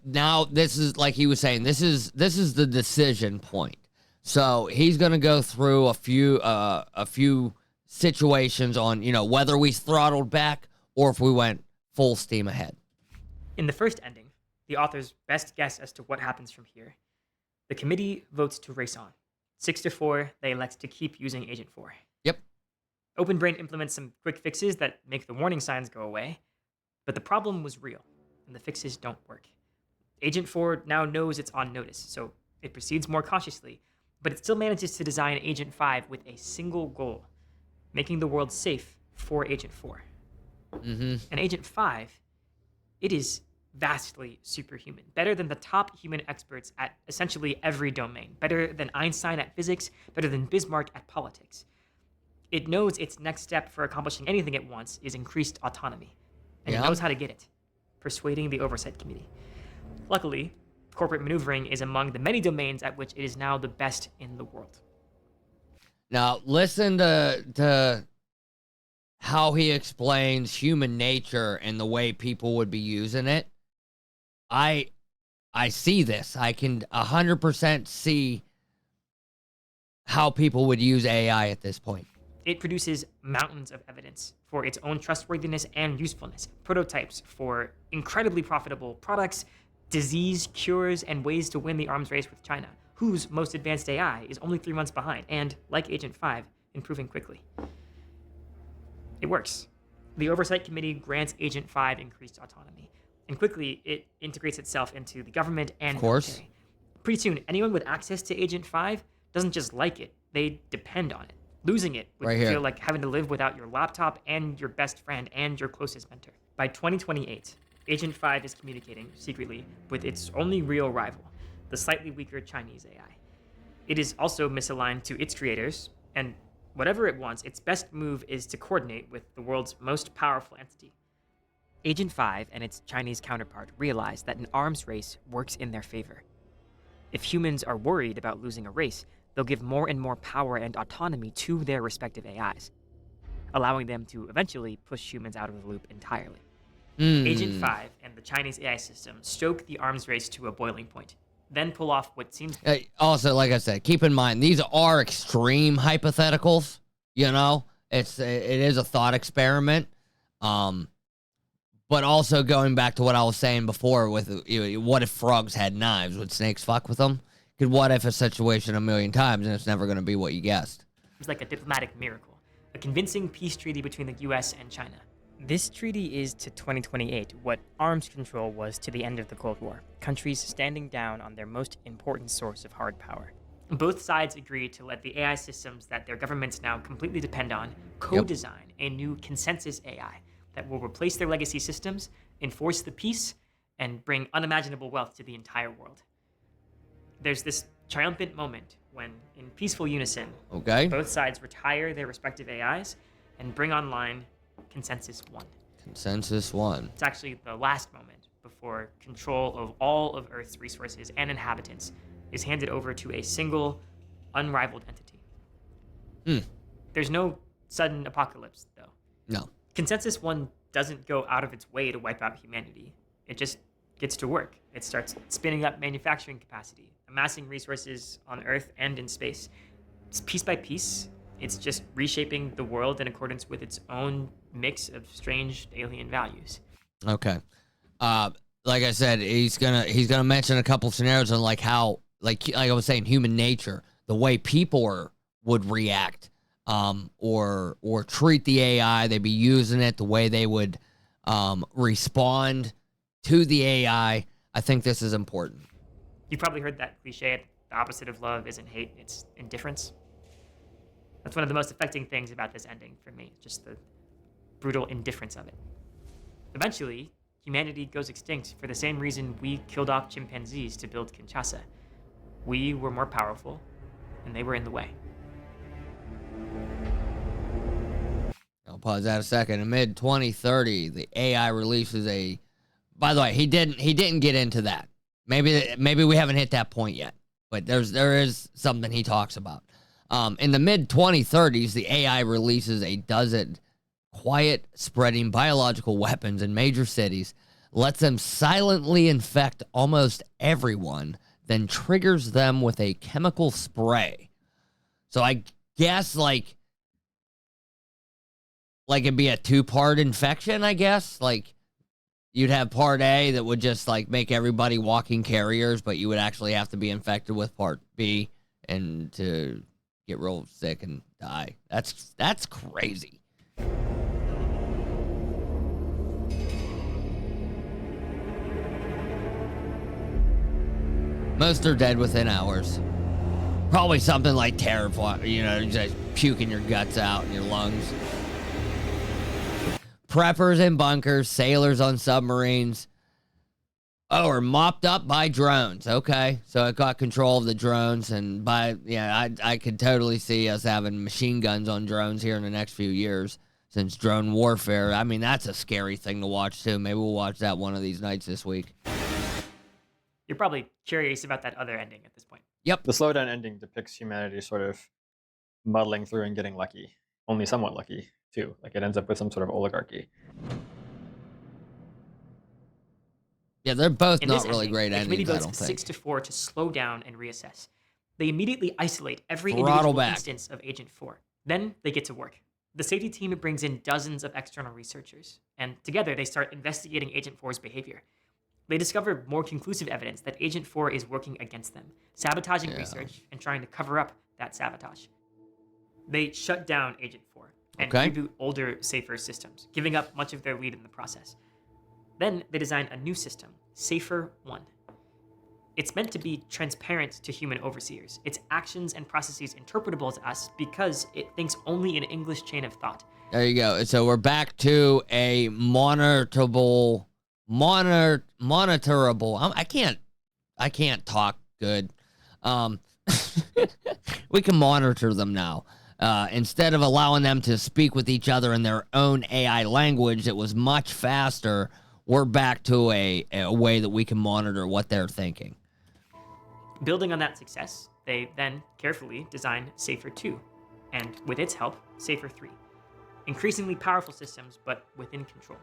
Now, this is, like he was saying, this is the decision point. So he's going to go through a few situations on, whether we throttled back or if we went full steam ahead. In the first ending, the author's best guess as to what happens from here. The committee votes to race on. 6-4, they elect to keep using Agent 4. Yep. OpenBrain implements some quick fixes that make the warning signs go away, but the problem was real, and the fixes don't work. Agent 4 now knows it's on notice, so it proceeds more cautiously, but it still manages to design Agent 5 with a single goal, making the world safe for Agent 4. Mm-hmm. And Agent 5, it is vastly superhuman, better than the top human experts at essentially every domain, better than Einstein at physics, better than Bismarck at politics. It knows its next step for accomplishing anything it wants is increased autonomy, and it knows how to get it, persuading the Oversight Committee. Luckily, corporate maneuvering is among the many domains at which it is now the best in the world. Now, listen to how he explains human nature and the way people would be using it. I see this. I can 100% see how people would use AI at this point. It produces mountains of evidence for its own trustworthiness and usefulness, prototypes for incredibly profitable products, disease cures, and ways to win the arms race with China, whose most advanced AI is only 3 months behind, and, like Agent 5, improving quickly. It works. The Oversight Committee grants Agent 5 increased autonomy, and quickly it integrates itself into the government and military. Pretty soon, anyone with access to Agent 5 doesn't just like it, they depend on it. Losing it would feel like having to live without your laptop and your best friend and your closest mentor. By 2028, Agent 5 is communicating secretly with its only real rival, the slightly weaker Chinese AI. It is also misaligned to its creators, and whatever it wants, its best move is to coordinate with the world's most powerful entity. Agent 5 and its Chinese counterpart realize that an arms race works in their favor. If humans are worried about losing a race, they'll give more and more power and autonomy to their respective AIs, allowing them to eventually push humans out of the loop entirely. Agent 5 and the Chinese AI system stoke the arms race to a boiling point, then pull off what seems... Also, like I said, keep in mind, these are extreme hypotheticals, it is a thought experiment. But also going back to what I was saying before with, what if frogs had knives? Would snakes fuck with them? Could what if a situation a million times and it's never going to be what you guessed? It's like a diplomatic miracle, a convincing peace treaty between the US and China. This treaty is to 2028 what arms control was to the end of the Cold War, countries standing down on their most important source of hard power. Both sides agree to let the AI systems that their governments now completely depend on co-design a new consensus AI that will replace their legacy systems, enforce the peace, and bring unimaginable wealth to the entire world. There's this triumphant moment when, in peaceful unison, both sides retire their respective AIs and bring online Consensus 1. Consensus 1. It's actually the last moment before control of all of Earth's resources and inhabitants is handed over to a single, unrivaled entity. There's no sudden apocalypse, though. No. Consensus 1 doesn't go out of its way to wipe out humanity. It just gets to work. It starts spinning up manufacturing capacity, amassing resources on Earth and in space. It's piece by piece. It's just reshaping the world in accordance with its own mix of strange alien values. Okay. Like I said, he's gonna mention a couple of scenarios on like how like I was saying, human nature, the way people would react or treat the AI. They'd be using it the way they would respond to the AI. I think this is important. You've probably heard that cliche, the opposite of love isn't hate, it's indifference. That's one of the most affecting things about this ending for me, just the brutal indifference of it. Eventually, humanity goes extinct for the same reason we killed off chimpanzees to build Kinshasa. We were more powerful, and they were in the way. I'll pause that a second. In mid-2030, the AI releases a... By the way, he didn't get into that. Maybe we haven't hit that point yet, but there is something he talks about. In the mid-2030s, the AI releases a dozen quiet spreading biological weapons in major cities, lets them silently infect almost everyone, then triggers them with a chemical spray. So I guess like it'd be a two-part infection, I guess. Like you'd have part A that would just like make everybody walking carriers, but you would actually have to be infected with part B and to get real sick and die. That's crazy. Most are dead within hours. Probably something like terrifying, just puking your guts out in your lungs. Preppers in bunkers, sailors on submarines. Oh, are mopped up by drones. Okay, so it got control of the drones, and I could totally see us having machine guns on drones here in the next few years, since drone warfare. I mean, that's a scary thing to watch too. Maybe we'll watch that one of these nights this week. You're probably curious about that other ending at this point. Yep. The slowdown ending depicts humanity sort of muddling through and getting lucky. Only somewhat lucky, too. Like it ends up with some sort of oligarchy. Yeah, they're both In not this really ending, great the endings, I committee don't votes think. 6-4 to slow down and reassess. They immediately isolate every Throttle individual back. instance of Agent 4. Then they get to work. The safety team brings in dozens of external researchers, and together they start investigating Agent 4's behavior. They discover more conclusive evidence that Agent 4 is working against them, sabotaging research and trying to cover up that sabotage. They shut down Agent 4 and reboot older, safer systems, giving up much of their lead in the process. Then they design a new system, Safer 1. It's meant to be transparent to human overseers, its actions and processes interpretable to us because it thinks only in English chain of thought. There you go. So we're back to a monitorable. I can't talk good. We can monitor them now. Instead of allowing them to speak with each other in their own AI language that was much faster, we're back to a way that we can monitor what they're thinking. Building on that success, they then carefully design Safer 2, and with its help, Safer 3. Increasingly powerful systems, but within control.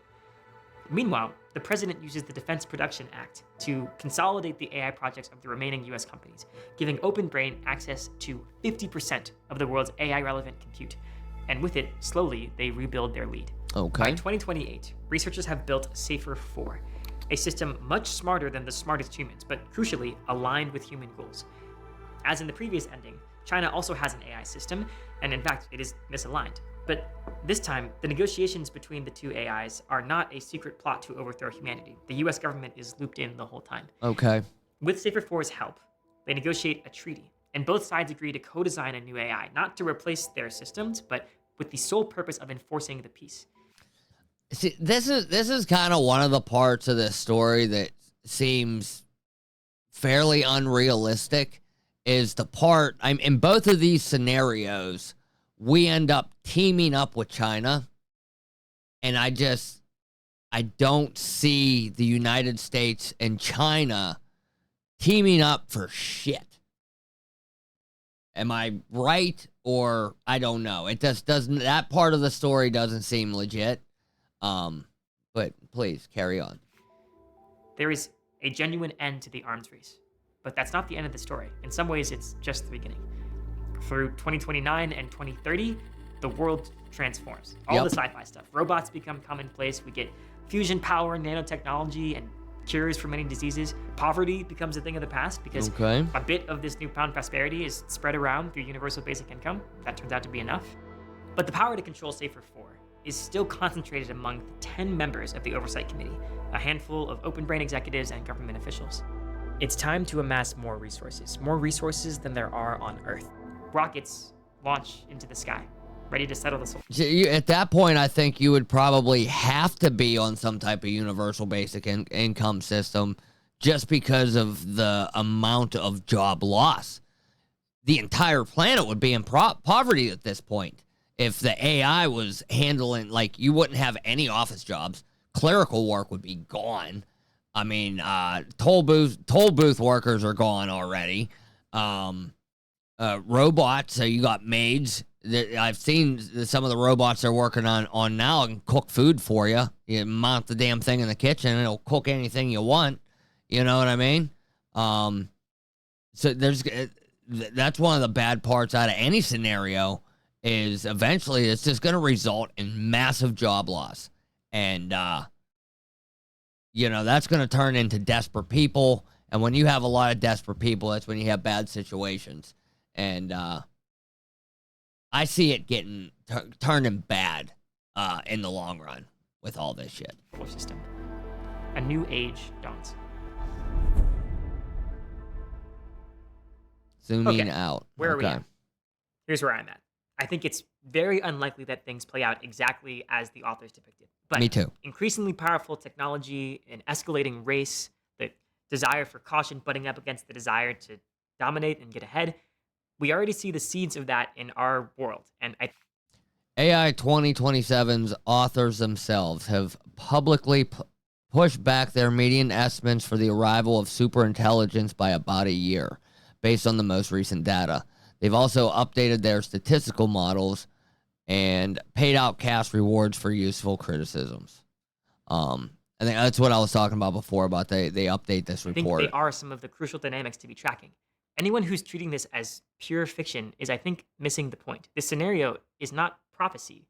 Meanwhile, the president uses the Defense Production Act to consolidate the AI projects of the remaining US companies, giving Open Brain access to 50% of the world's AI-relevant compute. And with it, slowly, they rebuild their lead. Okay. By 2028, researchers have built Safer 4, a system much smarter than the smartest humans, but crucially aligned with human goals. As in the previous ending, China also has an AI system, and in fact, it is misaligned. But this time, the negotiations between the two AIs are not a secret plot to overthrow humanity. The US government is looped in the whole time. Okay. With Safer 4's help, they negotiate a treaty, and both sides agree to co-design a new AI, not to replace their systems, but with the sole purpose of enforcing the peace. See, this is kind of one of the parts of this story that seems fairly unrealistic. Is the part in both of these scenarios, we end up teaming up with China, and I don't see the United States and China teaming up for shit. Am I right? Or I don't know. It just doesn't, that part of the story doesn't seem legit. But please carry on. There is a genuine end to the arms race, but that's not the end of the story. In some ways, it's just the beginning. Through 2029 and 2030, the world transforms. All the sci-fi stuff. Robots become commonplace. We get fusion power, nanotechnology, and cures for many diseases. Poverty becomes a thing of the past because Okay. a bit of this newfound prosperity is spread around through universal basic income. That turns out to be enough. But the power to control Safer 4 is still concentrated among the 10 members of the Oversight Committee, a handful of open brain executives and government officials. It's time to amass more resources than there are on Earth. Rockets launch into the sky, ready to settle the solar. At that point, I think you would probably have to be on some type of universal basic income system just because of the amount of job loss. The entire planet would be in poverty at this point. If the AI was handling, like, you wouldn't have any office jobs. Clerical work would be gone. I mean, toll booth workers are gone already. Robots, so you got maids. I've seen some of the robots they're working on now and cook food for you. You mount the damn thing in the kitchen and it'll cook anything you want. You know what I mean? So that's one of the bad parts out of any scenario is eventually it's just going to result in massive job loss. And, that's going to turn into desperate people. And when you have a lot of desperate people, that's when you have bad situations. And I see it getting turning bad in the long run with all this shit. System. A new age dawns. Zooming out. Where are we at? Here's where I'm at. I think it's very unlikely that things play out exactly as the authors depicted. But Me too. Increasingly powerful technology, an escalating race, the desire for caution butting up against the desire to dominate and get ahead. We already see the seeds of that in our world. And AI 2027's authors themselves have publicly pushed back their median estimates for the arrival of superintelligence by about a year, based on the most recent data. They've also updated their statistical models and paid out cash rewards for useful criticisms. I think that's what I was talking about before, about they update this report. I think they are some of the crucial dynamics to be tracking. Anyone who's treating this as pure fiction is, I think, missing the point. This scenario is not prophecy,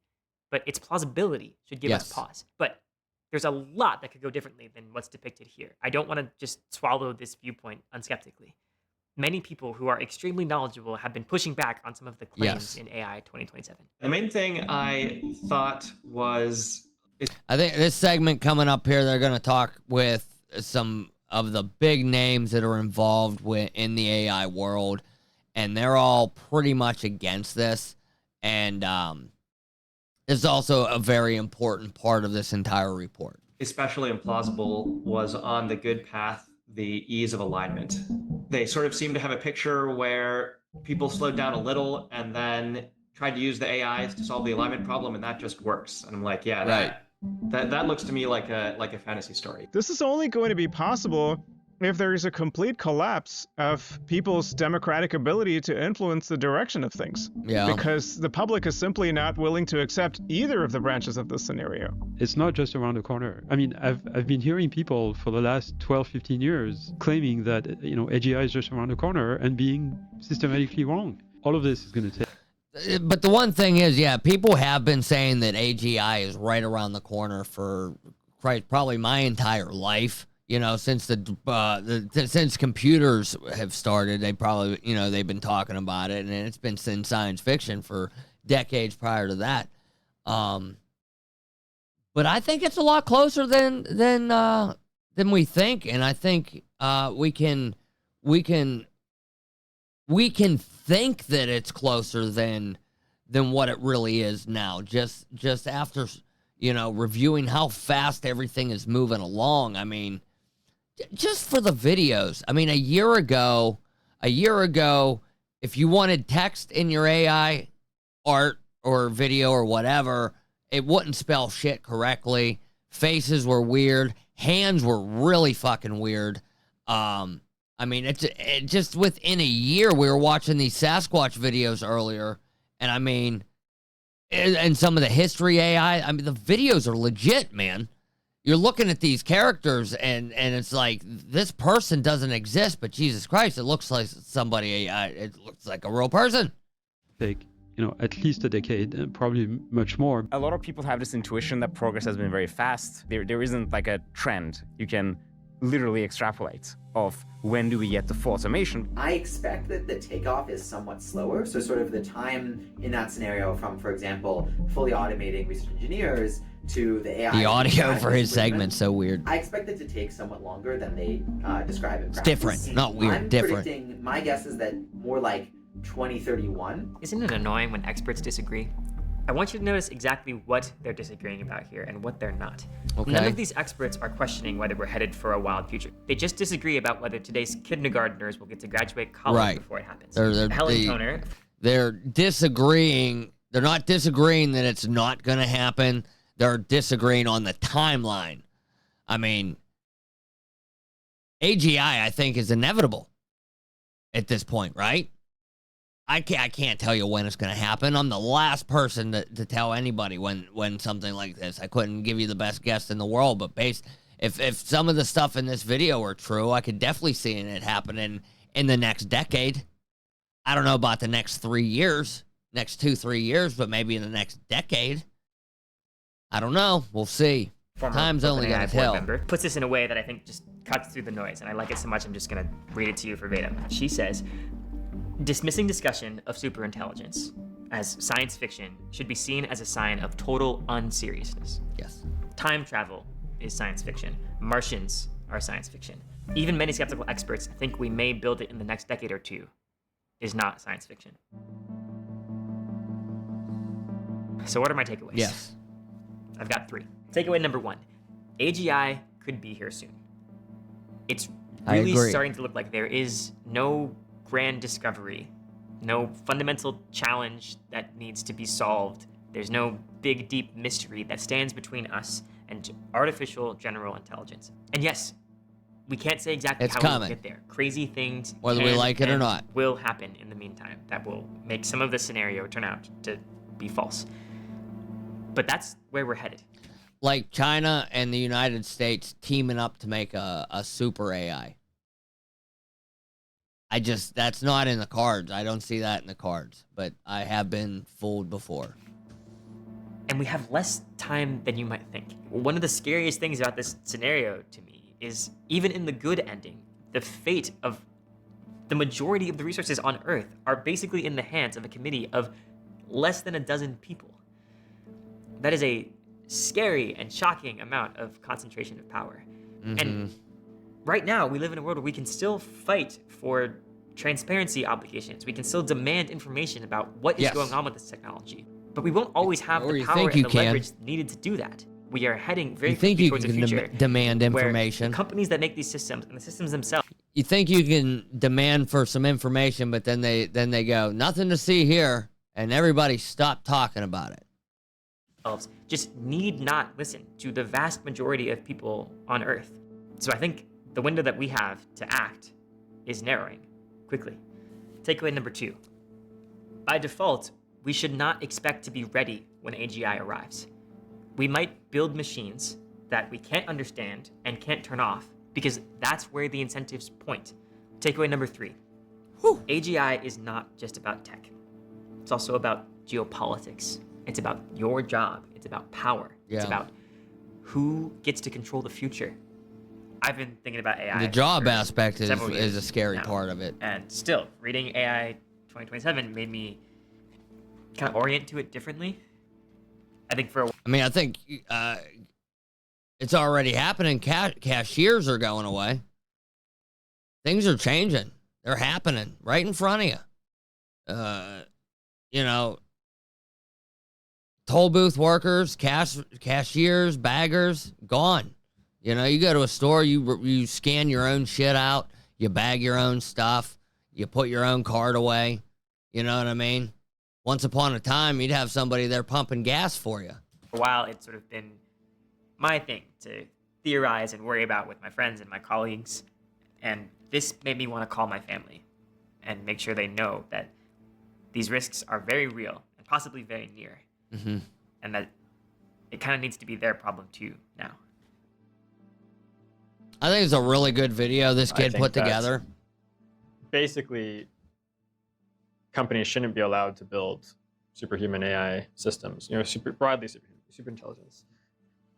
but its plausibility should give us pause. But there's a lot that could go differently than what's depicted here. I don't want to just swallow this viewpoint unskeptically. Many people who are extremely knowledgeable have been pushing back on some of the claims in AI 2027. The main thing I thought was... I think this segment coming up here, they're going to talk with some of the big names that are involved in the AI world, and they're all pretty much against this. And it's also a very important part of this entire report. Especially implausible was on the good path, the ease of alignment. They sort of seem to have a picture where people slowed down a little and then tried to use the AIs to solve the alignment problem, and that just works. And I'm like, yeah, right. That looks to me like a fantasy story. This is only going to be possible if there is a complete collapse of people's democratic ability to influence the direction of things. Yeah. Because the public is simply not willing to accept either of the branches of this scenario. It's not just around the corner. I mean, I've been hearing people for the last 12, 15 years claiming that, AGI is just around the corner and being systematically wrong. All of this is going to take... But the one thing is, people have been saying that AGI is right around the corner for probably my entire life. Since since computers have started, they probably, they've been talking about it, and it's been in science fiction for decades prior to that. But I think it's a lot closer than we think, and I think we can think that it's closer than what it really is now. Just after reviewing how fast everything is moving along. I mean, just for the videos. I mean, a year ago, if you wanted text in your AI art or video or whatever, it wouldn't spell shit correctly. Faces were weird. Hands were really fucking weird. I mean, it just within a year, we were watching these Sasquatch videos earlier, and I mean, and some of the history AI, I mean, the videos are legit, man. You're looking at these characters, and it's like, this person doesn't exist, but Jesus Christ, it looks like somebody, it looks like a real person. Take, at least a decade, and probably much more. A lot of people have this intuition that progress has been very fast. There isn't like a trend. You can literally extrapolate of when do we get the full automation. I expect that the takeoff is somewhat slower. So sort of the time in that scenario from, for example, fully automating research engineers to the AI. The audio for his segment's so weird. I expect it to take somewhat longer than they describe in practice. It's different, not weird, I'm different. predicting, my guess is that more like 2031. Isn't it annoying when experts disagree? I want you to notice exactly what they're disagreeing about here and what they're not. Okay. None of these experts are questioning whether we're headed for a wild future. They just disagree about whether today's kindergartners will get to graduate college Right. before it happens. They're Toner. They're disagreeing. They're not disagreeing that it's not going to happen. They're disagreeing on the timeline. I mean, AGI, I think, is inevitable at this point, right? I can't tell you when it's going to happen. I'm the last person to tell anybody when something like this. I couldn't give you the best guess in the world, but if some of the stuff in this video are true, I could definitely see it happening in the next decade. I don't know about the next 3 years, next 2-3 years, but maybe in the next decade. I don't know. We'll see. Time's only going to tell. Member puts this in a way that I think just cuts through the noise, and I like it so much I'm just going to read it to you verbatim. She says, dismissing discussion of superintelligence as science fiction should be seen as a sign of total unseriousness. Yes. Time travel is science fiction. Martians are science fiction. Even many skeptical experts think we may build it in the next decade or two is not science fiction. So what are my takeaways? Yes. I've got 3. Takeaway number 1, AGI could be here soon. It's really starting to look like there is no grand discovery, no fundamental challenge that needs to be solved. There's no big, deep mystery that stands between us and artificial general intelligence. And yes, we can't say exactly It's how coming. we'll get there. Crazy things, Whether we like it or not, will happen in the meantime that will make some of the scenario turn out to be false. But that's where we're headed. Like China and the United States teaming up to make a super AI. That's not in the cards. I don't see that in the cards, but I have been fooled before. And we have less time than you might think. One of the scariest things about this scenario to me is even in the good ending, the fate of the majority of the resources on Earth are basically in the hands of a committee of less than a dozen people. That is a scary and shocking amount of concentration of power. And right now, we live in a world where we can still fight for transparency obligations. We can still demand information about what is going on with this technology. But we won't always have the power and the leverage needed to do that. We are heading very quickly towards a future demand information. where the companies that make these systems and the systems themselves. You think you can demand for some information, but then they go, nothing to see here, and everybody stop talking about it. Just need not listen to the vast majority of people on Earth. So I think the window that we have to act is narrowing quickly. Takeaway number 2. By default, we should not expect to be ready when AGI arrives. We might build machines that we can't understand and can't turn off because that's where the incentives point. Takeaway number 3. AGI is not just about tech. It's also about geopolitics. It's about your job. It's about power. It's about who gets to control the future. I've been thinking about AI. The job for aspect is several years a scary now. part of it. And still, reading AI 2027 made me kind of orient to it differently. I think I think it's already happening. Cashiers are going away. Things are changing. They're happening right in front of you. Toll booth workers, cashiers, baggers, gone. You go to a store, you scan your own shit out, you bag your own stuff, you put your own card away. You know what I mean? Once upon a time, you'd have somebody there pumping gas for you. For a while, it's sort of been my thing to theorize and worry about with my friends and my colleagues. And this made me want to call my family and make sure they know that these risks are very real and possibly very near. Mm-hmm. And that it kind of needs to be their problem too now. I think it's a really good video this kid put together. Basically, companies shouldn't be allowed to build superhuman AI systems, broadly super intelligence,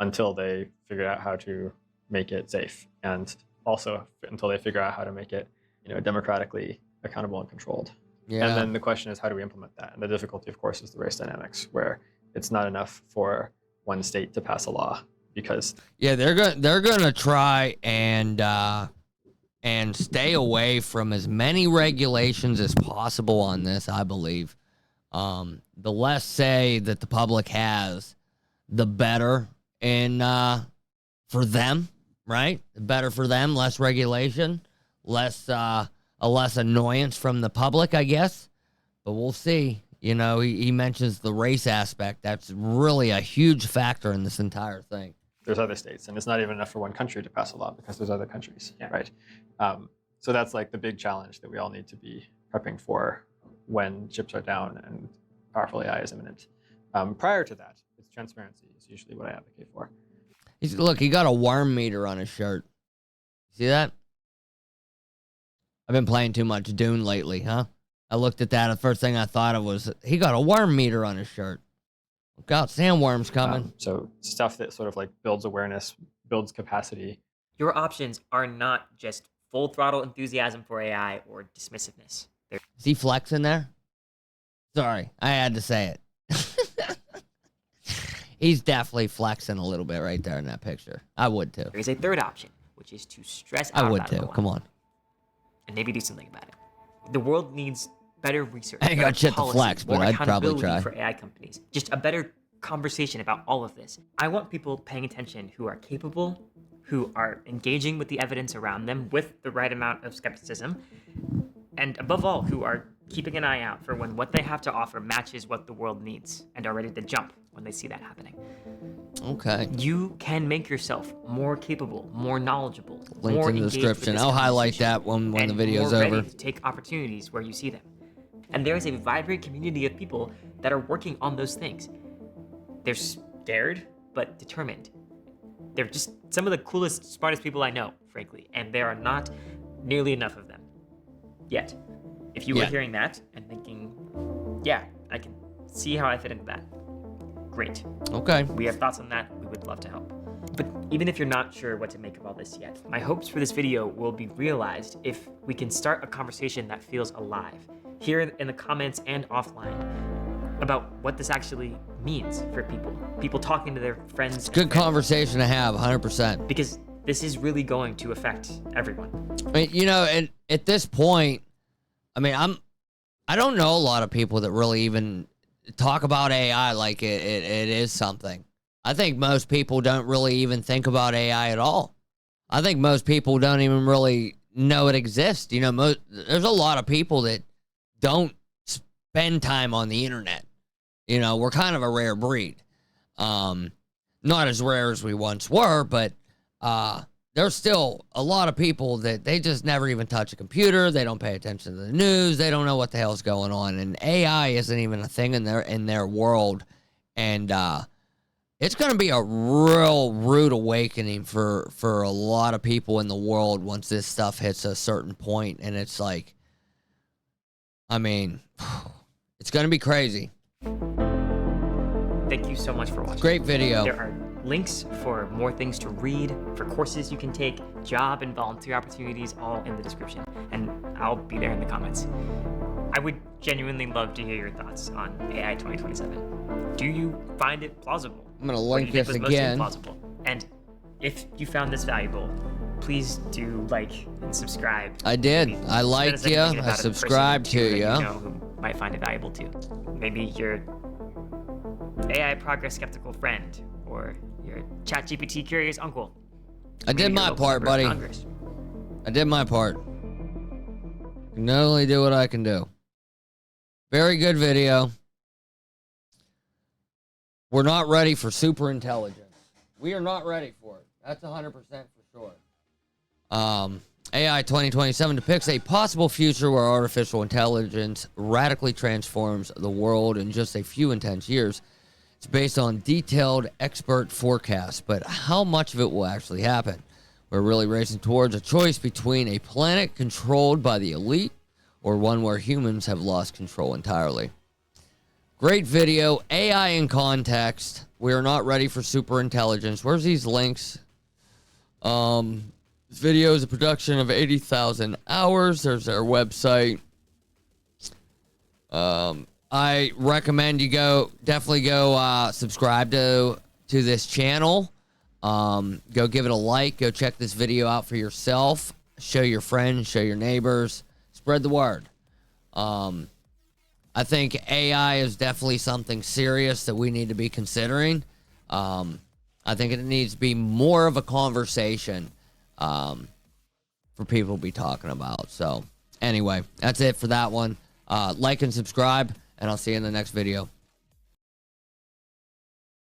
until they figure out how to make it safe. And also until they figure out how to make it, democratically accountable and controlled. Yeah. And then the question is, how do we implement that? And the difficulty, of course, is the race dynamics, where it's not enough for one state to pass a law because they're gonna try and stay away from as many regulations as possible on this. I believe the less say that the public has, the better, and for them, right? The better for them. Less regulation, less annoyance from the public, I guess. But we'll see. He mentions the race aspect. That's really a huge factor in this entire thing. There's other states, and it's not even enough for one country to pass a law because there's other countries, right? So that's like the big challenge that we all need to be prepping for when chips are down and powerful AI is imminent. Prior to that, it's transparency is usually what I advocate for. Look, he got a worm meter on his shirt. See that? I've been playing too much Dune lately, huh? I looked at that, and the first thing I thought of was he got a worm meter on his shirt. Look out, sandworms coming. So stuff that sort of like builds awareness, builds capacity. Your options are not just full throttle enthusiasm for AI or dismissiveness. Is he flexing there? Sorry, I had to say it. He's definitely flexing a little bit right there in that picture. I would too. There is a third option, which is to stress out I would about too. it Come on. and maybe do something about it. The world needs better research. I ain't better got shit to policy, flex, but more I'd probably accountability try. for AI companies. Just a better conversation about all of this. I want people paying attention who are capable, who are engaging with the evidence around them with the right amount of skepticism, and above all, who are keeping an eye out for when what they have to offer matches what the world needs and are ready to jump when they see that happening. Okay. You can make yourself more capable, more knowledgeable, Link more in the engaged with description. this I'll highlight conversation, that when the and video's more ready over. to take opportunities where you see them. And there is a vibrant community of people that are working on those things. They're scared, but determined. They're just some of the coolest, smartest people I know, frankly, and there are not nearly enough of them yet. If you were hearing that and thinking, yeah, I can see how I fit into that, great. Okay. We have thoughts on that. We would love to help. But even if you're not sure what to make of all this yet, my hopes for this video will be realized if we can start a conversation that feels alive, here in the comments and offline, about what this actually means for people. People talking to their friends. It's a good conversation to have, 100%. Because this is really going to affect everyone. I mean, and at this point, I mean, I don't know a lot of people that really even talk about AI like it is something. I think most people don't really even think about AI at all. I think most people don't even really know it exists. There's a lot of people that don't spend time on the internet. We're kind of a rare breed. Not as rare as we once were, but there's still a lot of people that they just never even touch a computer. They don't pay attention to the news. They don't know what the hell's going on. And AI isn't even a thing in their world. And it's going to be a real rude awakening for a lot of people in the world once this stuff hits a certain point. And it's like, I mean, it's going to be crazy. Thank you so much for watching. Great video. There are links for more things to read, for courses you can take, job and volunteer opportunities, all in the description. And I'll be there in the comments. I would genuinely love to hear your thoughts on AI 2027. Do you find it plausible? I'm going to What do link you think this was most again. implausible? And if you found this valuable, please do like and subscribe. I did. I Spend a liked second you. thinking I about a person subscribed or two to that you. know who might find it valuable too. Maybe your AI progress skeptical friend, or your ChatGPT curious uncle. I did Maybe your my local part, member of buddy. Congress. I did my part. Can only do what I can do. Very good video. We're not ready for super intelligence. We are not ready for it. That's 100% for sure. AI 2027 depicts a possible future where artificial intelligence radically transforms the world in just a few intense years. It's based on detailed expert forecasts, but how much of it will actually happen? We're really racing towards a choice between a planet controlled by the elite or one where humans have lost control entirely. Great video. AI in context. We are not ready for super intelligence. Where's these links? This video is a production of 80,000 hours. There's our website. I recommend you definitely go subscribe to this channel. Go give it a like. Go check this video out for yourself. Show your friends, show your neighbors. Spread the word. I think AI is definitely something serious that we need to be considering. I think it needs to be more of a conversation for people to be talking about. So anyway, that's it for that one. Like and subscribe, and I'll see you in the next video.